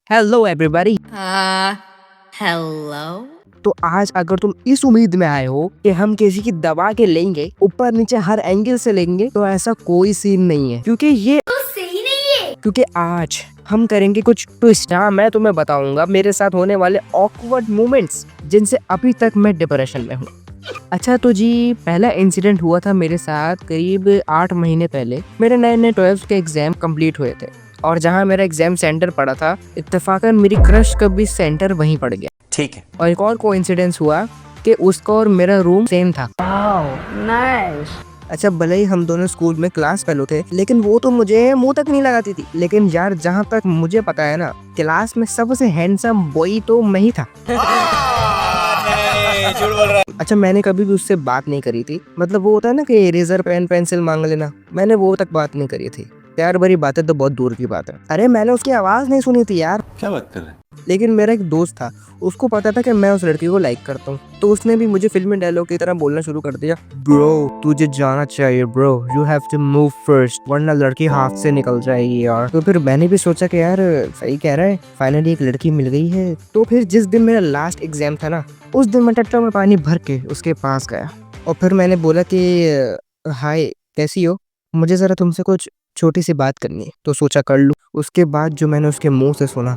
Hello everybody. Hello. तो आज अगर तुम इस उम्मीद में आए हो कि हम किसी की दबा के लेंगे, ऊपर नीचे हर एंगल से लेंगे, तो ऐसा कोई सीन नहीं है, क्योंकि ये तो सही नहीं है। क्योंकि आज हम करेंगे कुछ ट्विस्ट। हाँ, मैं तुम्हें बताऊंगा मेरे साथ होने वाले ऑकवर्ड मोमेंट्स जिनसे अभी तक मैं डिप्रेशन में हूँ। अच्छा तो जी, पहला इंसिडेंट हुआ था मेरे साथ करीब 8 महीने पहले। मेरे नए नए 12th के एग्जाम कंप्लीट हुए थे और जहाँ मेरा एग्जाम सेंटर पड़ा था, इत्तेफाकन मेरी क्रश का भी सेंटर वहीं पड़ गया। ठीक है। और एक और कोइंसिडेंस हुआ कि उसका और मेरा रूम सेम था। नाइस। अच्छा, भले ही हम दोनों स्कूल में क्लास फेलो थे, लेकिन वो तो मुझे मुंह तक नहीं लगाती थी। लेकिन यार, जहाँ तक मुझे पता है ना, क्लास में सबसे हैंडसम बॉय तो मैं ही था। अच्छा, मैंने कभी भी उससे बात नहीं करी थी। मतलब वो होता है ना कि इरेजर पेन पेंसिल मांग लेना, मैंने वो तक बात नहीं करी थी। प्यार भरी बातें तो बहुत दूर की बात है। अरे मैंने उसकी आवाज नहीं सुनी थी यार। क्या बात कर रहे हैं? लेकिन मेरा एक दोस्त था, उसको पता था कि मैं उस लड़की को लाइक करता हूँ, तो उसने भी मुझे फिल्मी डायलॉग की तरह बोलना शुरू कर दिया, ब्रो तुझे जाना चाहिए bro, you have to move first, वरना लड़की हाथ से निकल जाएगी यार। तो फिर मैंने भी सोचा कि यार सही कह रहा है, फाइनली एक लड़की मिल गई है। तो फिर जिस दिन मेरा लास्ट एग्जाम था ना, उस दिन मैं टट्टा में पानी भर के उसके पास गया और फिर मैंने बोला कि हाय कैसी हो, मुझे जरा तुमसे कुछ छोटी सी बात करनी है। तो सोचा कर लूं। उसके बाद जो मैंने उसके मुंह से सुना,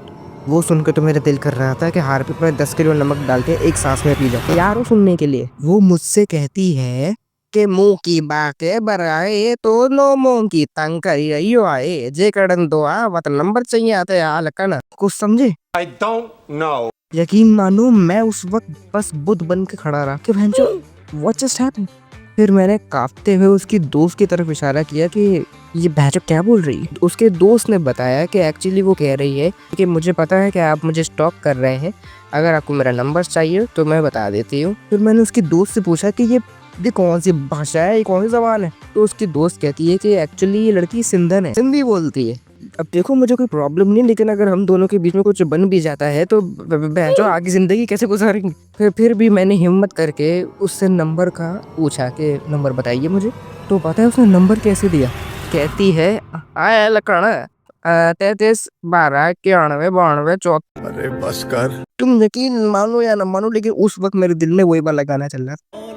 वो सुनकर तो मेरा दिल कर रहा था कि हार्पिक में 10 किलो नमक डाल के एक सांस में पी जाऊं। यार वो सुनने के लिए वो मुझसे कहती है कि मुंह की बातें बराए तो नो मुंह की तंग करी रही हो आए जे कड़न दो मत नंबर चाहिए आते हाल कन कुछ समझे। I don't know. यकीन मानो, मैं उस वक्त बस बुद्ध बन के खड़ा रहा कि भैंचो व्हाट जस्ट हैपेंड। फिर मैंने कांपते हुए उसकी दोस्त की तरफ इशारा किया कि ये भैंचो क्या बोल रही है। उसके दोस्त ने बताया कि एक्चुअली वो कह रही है कि मुझे पता है कि आप मुझे स्टॉक कर रहे हैं, अगर आपको मेरा नंबर चाहिए तो मैं बता देती हूँ। फिर मैंने उसकी दोस्त से पूछा कि ये कौन सी भाषा है, ये कौन सी जबान है। तो उसकी दोस्त कहती है कि एक्चुअली ये लड़की सिंधन है, सिंधी बोलती है। अब देखो, मुझे कोई प्रॉब्लम नहीं, लेकिन अगर हम दोनों के बीच में कुछ बन भी जाता है तो जो आगे जिंदगी कैसे गुजारेंगे। फिर भी मैंने हिम्मत करके उससे नंबर का पूछा कि नंबर बताइए मुझे। तो पता है उसने नंबर कैसे दिया। कहती है आया लकड़ा 33 12 91 92 14। अरे बस कर। तुम यकीन मानो या ना मानो, लेकिन उस वक्त मेरे दिल में वही वाला गाना चल रहा था।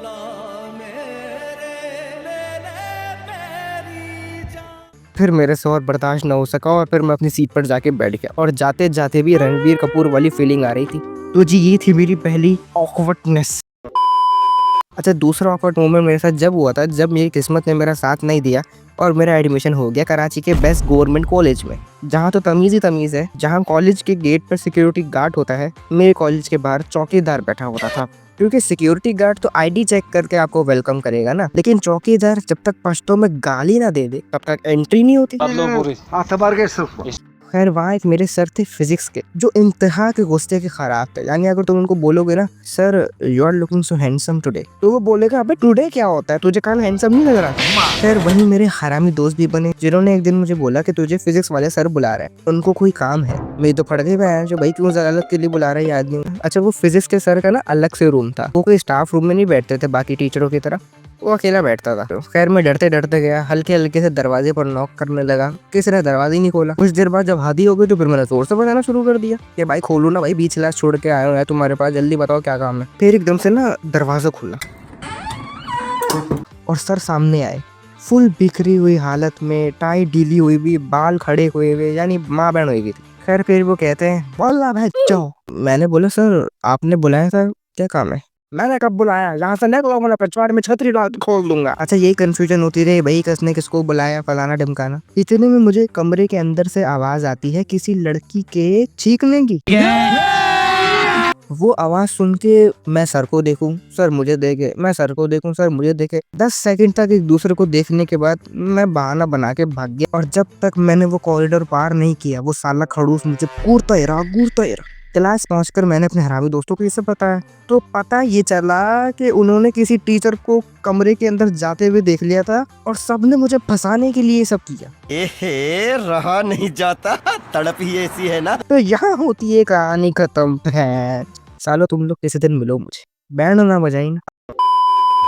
फिर मेरे से और बर्दाश्त न हो सका और फिर मैं अपनी सीट पर जाके बैठ गया और जाते जाते भी रणबीर कपूर वाली फीलिंग आ रही थी। तो जी, ये थी मेरी पहली ऑकवर्डनेस। अच्छा, दूसरा ऑकवर्ड मोमेंट मेरे साथ जब हुआ था, जब मेरी किस्मत ने मेरा साथ नहीं दिया और मेरा एडमिशन हो गया कराची के बेस्ट गवर्नमेंट कॉलेज में, जहाँ तो तमीज़ ही तमीज़ है। जहाँ कॉलेज के गेट पर सिक्योरिटी गार्ड होता है, मेरे कॉलेज के बाहर चौकीदार बैठा होता था। क्योंकि सिक्योरिटी गार्ड तो आईडी चेक करके आपको वेलकम करेगा ना, लेकिन चौकीदार जब तक पश्तो में गाली ना दे दे तब तक एंट्री नहीं होती। खैर, वहाँ एक मेरे सर थे फिजिक्स के, जो इंतहा के गुस्से के खराब थे। यानी अगर तुम उनको बोलोगे ना, sir you are looking so handsome today, तो वो बोलेगा अबे टुडे क्या होता है, तुझे कल हैंडसम नहीं लग रहा था। खैर, वहीं मेरे हरामी दोस्त भी बने, जिन्होंने एक दिन मुझे बोला कि तुझे फिजिक्स वाले सर बुला रहे हैं, उनको कोई काम है। मेरी तो फट गई बहन, जो भाई क्यों जलालत के लिए बुला रहे हैं ये आदमी। अच्छा, वो फिजिक्स के सर का ना अलग से रूम था, वो कोई स्टाफ रूम में नहीं बैठते थे बाकी टीचरों की तरह, वो अकेला बैठता था। तो खैर, मैं डरते डरते गया, हल्के हल्के से दरवाजे पर नॉक करने लगा। किसी ने दरवाजा ही नहीं खोला। कुछ देर बाद जब हादी हो गई तो फिर मैंने जोर से बजाना शुरू कर दिया कि भाई खोलो ना भाई, बीच क्लास छोड़ के आया हूँ तुम्हारे पास, जल्दी बताओ क्या काम है। फिर एकदम से ना दरवाजा खुला और सर सामने आए, फुल बिखरी हुई हालत में, टाई ढीली हुई भी, बाल खड़े हुए हुए, यानी माँ बहन हुई भी थी। खैर, फिर वो कहते हैं बोला भाई जाओ। मैंने बोला सर आपने बुलाया था, क्या काम है। मैंने कब बुलाया, यहाँ से निकलो, मैंने पिछवाड़े में छतरी डाल के खोल दूंगा। अच्छा, यही कंफ्यूजन होती रही भाई, किसने किसको बुलाया, फलाना ढमकाना। इतने में मुझे कमरे के अंदर से आवाज आती है किसी लड़की के चीखने की। वो आवाज सुन के मैं सर को देखूं, सर मुझे देखे, मैं सर को देखूं, सर मुझे देखे। 10 सेकंड तक एक दूसरे को देखने के बाद मैं बहाना बना के भाग गया और जब तक मैंने वो कॉरिडोर पार नहीं किया, वो साला खड़ूस मुझे घूरता ही रहा। क्लास पहुंचकर मैंने अपने हरामी दोस्तों को ये सब बताया, तो पता ये चला कि उन्होंने किसी टीचर को कमरे के अंदर जाते हुए देख लिया था और सबने मुझे फंसाने के लिए सब किया। एहे, रहा नहीं जाता, तड़प ही ऐसी है ना। तो यहाँ होती है कहानी खत्म। सालो तुम लोग किसी दिन मिलो मुझे, बैंड ना बजाई ना।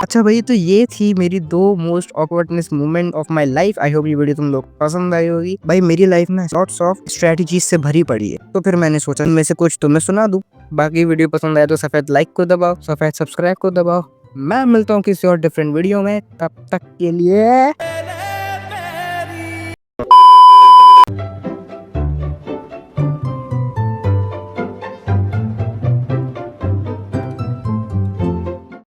अच्छा भाई, तो ये थी मेरी 2 most awkwardness moment of my life. I hope ये वीडियो तुम लोग पसंद आई होगी। भाई मेरी लाइफ में लॉट्स ऑफ स्ट्रेटजीज से भरी पड़ी है, तो फिर मैंने सोचा इनमें से कुछ तुम्हें सुना दूं। बाकी वीडियो पसंद आया तो सफेद लाइक को दबाओ, सफेद सब्सक्राइब को दबाओ। मैं मिलता हूँ किसी और डिफरेंट वीडियो में, तब तक के लिए